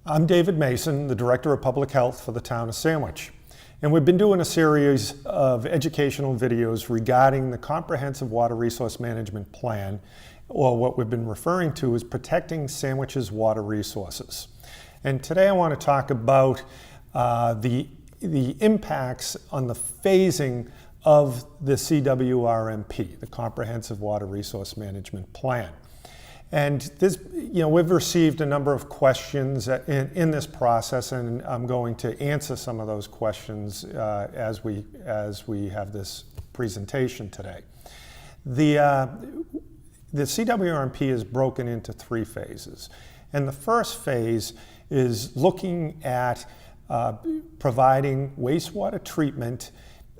I'm David Mason, the Director of Public Health for the town of Sandwich. And we've been doing a series of educational videos regarding the Comprehensive Water Resource Management Plan, or what we've been referring to as protecting Sandwich's water resources. And today I want to talk about the impacts on the phasing of the CWRMP, the Comprehensive Water Resource Management Plan. And this, we've received a number of questions in this process, and I'm going to answer some of those questions as we have this presentation today. The CWRMP is broken into three phases, and the first phase is looking at providing wastewater treatment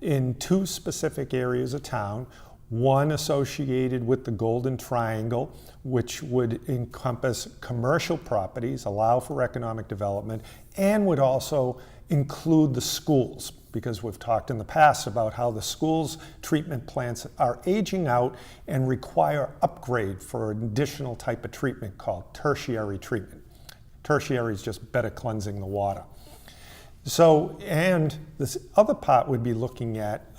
in two specific areas of town. One associated with the Golden Triangle, which would encompass commercial properties, allow for economic development, and would also include the schools, because we've talked in the past about how the schools' treatment plants are aging out and require upgrade for an additional type of treatment called tertiary treatment. Tertiary is just better cleansing the water. So, and this other part would be looking at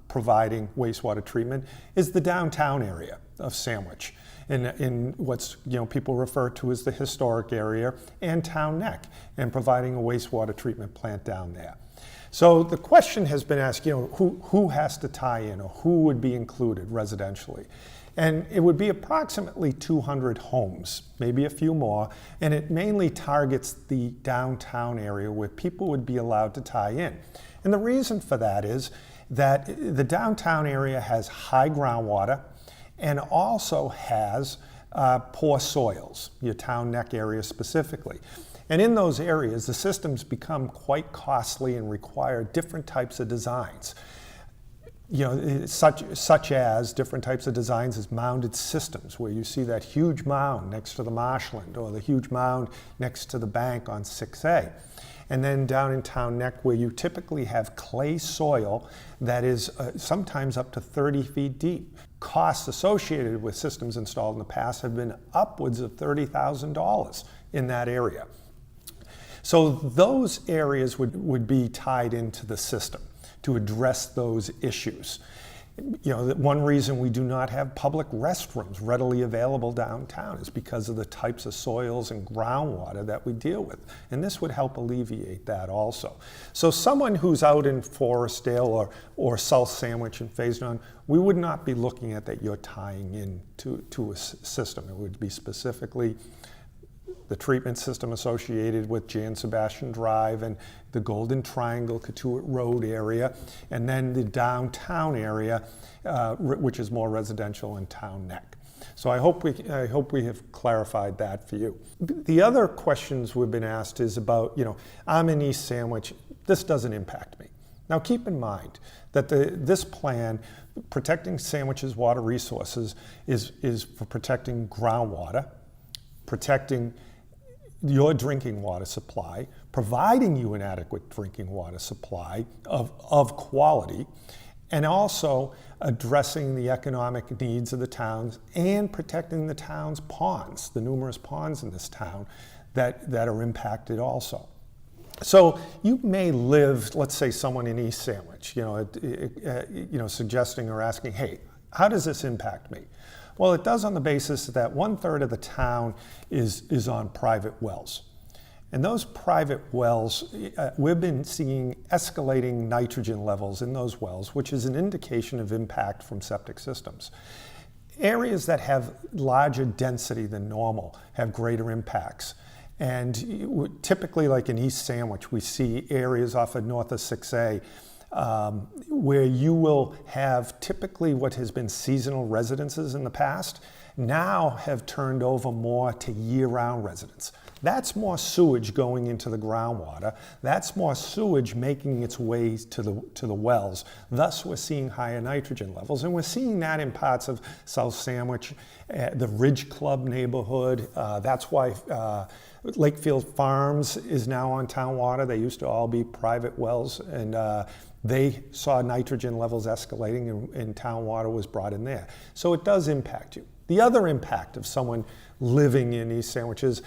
providing wastewater treatment is the downtown area of Sandwich, in what's people refer to as the historic area and Town Neck, and providing a wastewater treatment plant down there. So the question has been asked, who has to tie in, or who would be included residentially? And it would be approximately 200 homes, maybe a few more, and it mainly targets the downtown area where people would be allowed to tie in. And the reason for that is that the downtown area has high groundwater and also has poor soils, your Town Neck area specifically. And in those areas, the systems become quite costly and require different types of designs. Such as different types of designs as mounded systems, where you see that huge mound next to the marshland, or the huge mound next to the bank on 6A. And then down in Town Neck, where you typically have clay soil that is sometimes up to 30 feet deep. Costs associated with systems installed in the past have been upwards of $30,000 in that area. So those areas would be tied into the system to address those issues. One reason we do not have public restrooms readily available downtown is because of the types of soils and groundwater that we deal with. And this would help alleviate that also. So someone who's out in Forestdale or South Sandwich and Faisnon, we would not be looking at that you're tying in to a system. It would be specifically the treatment system associated with Jan Sebastian Drive and the Golden Triangle, Cotuit Road area, and then the downtown area, which is more residential in Town Neck. So I hope we have clarified that for you. The other questions we've been asked is about, I'm in East Sandwich, this doesn't impact me. Now keep in mind that this plan, protecting Sandwich's water resources, is for protecting groundwater, protecting your drinking water supply, providing you an adequate drinking water supply of quality, and also addressing the economic needs of the towns and protecting the town's ponds, the numerous ponds in this town that are impacted also. So you may live, let's say someone in East Sandwich, suggesting or asking, hey, how does this impact me? Well, it does on the basis that 1/3 of the town is on private wells. And those private wells, we've been seeing escalating nitrogen levels in those wells, which is an indication of impact from septic systems. Areas that have larger density than normal have greater impacts. And typically, like in East Sandwich, we see areas off of north of 6A where you will have typically what has been seasonal residences in the past now have turned over more to year-round residents. That's more sewage going into the groundwater. That's more sewage making its way to the wells. Thus, we're seeing higher nitrogen levels. And we're seeing that in parts of South Sandwich, the Ridge Club neighborhood. That's why Lakefield Farms is now on town water. They used to all be private wells, and they saw nitrogen levels escalating, and town water was brought in there. So it does impact you. The other impact of someone living in East Sandwich is,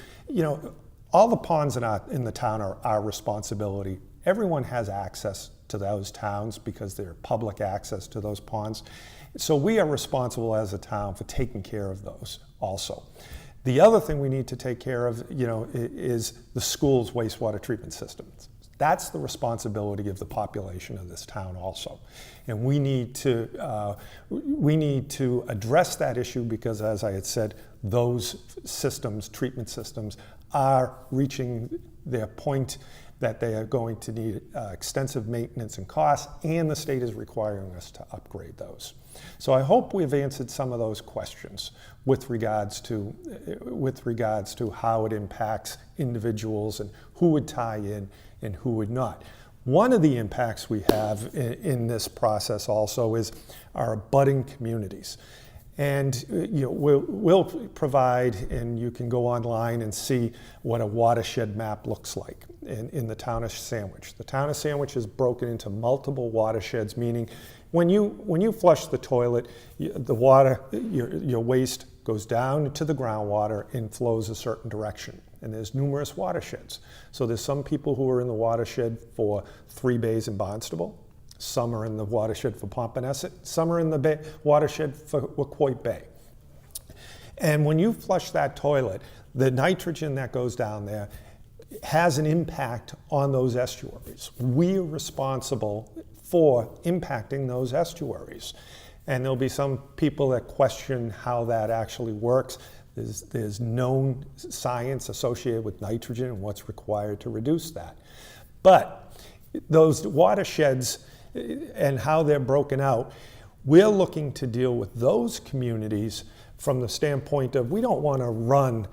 All the ponds in the town are our responsibility. Everyone has access to those towns because they're public access to those ponds. So we are responsible as a town for taking care of those also. The other thing we need to take care of, is the school's wastewater treatment systems. That's the responsibility of the population of this town also. And we need to address that issue because, as I had said, those systems, treatment systems, are reaching their point that they are going to need extensive maintenance and costs, and the state is requiring us to upgrade those. So I hope we've answered some of those questions with regards to how it impacts individuals and who would tie in and who would not. One of the impacts we have in this process also is our abutting communities. And we'll provide, and you can go online and see what a watershed map looks like in the town of Sandwich. The town of Sandwich is broken into multiple watersheds, meaning when you flush the toilet, the water, your waste goes down to the groundwater and flows a certain direction. And there's numerous watersheds. So there's some people who are in the watershed for 3 bays in Barnstable. Some are in the watershed for Pompanesett. Some are in the watershed for Wacoit Bay. And when you flush that toilet, the nitrogen that goes down there has an impact on those estuaries. We are responsible for impacting those estuaries. And there'll be some people that question how that actually works. There's known science associated with nitrogen and what's required to reduce that. But those watersheds and how they're broken out, we're looking to deal with those communities from the standpoint of we don't want to run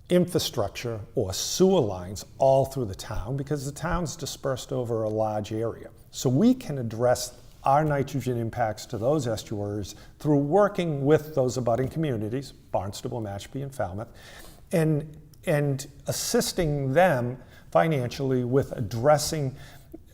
infrastructure or sewer lines all through the town because the town's dispersed over a large area. So we can address our nitrogen impacts to those estuaries through working with those abutting communities, Barnstable, Mashpee, and Falmouth, and assisting them financially with addressing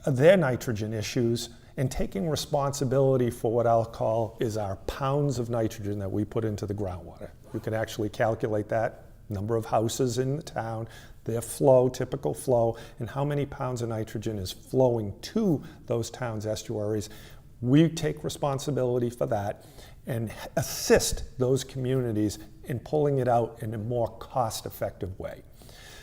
their nitrogen issues and taking responsibility for what I'll call is our pounds of nitrogen that we put into the groundwater. You can actually calculate that, number of houses in the town, their flow, typical flow, and how many pounds of nitrogen is flowing to those towns' estuaries. We take responsibility for that and assist those communities in pulling it out in a more cost-effective way.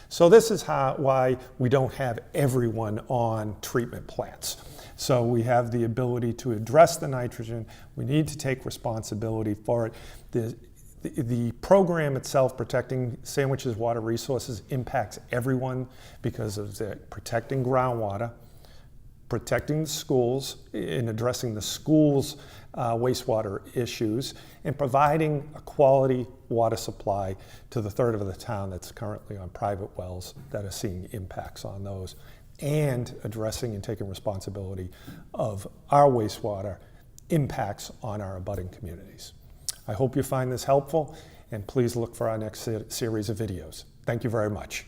So this is why we don't have everyone on treatment plants. So we have the ability to address the nitrogen. We need to take responsibility for it. The program itself, Protecting Sandwich's Water Resources, impacts everyone because of protecting groundwater, protecting the schools, in addressing the schools' wastewater issues, and providing a quality water supply to the third of the town that's currently on private wells that are seeing impacts on those, and addressing and taking responsibility of our wastewater impacts on our abutting communities. I hope you find this helpful, and please look for our next series of videos. Thank you very much.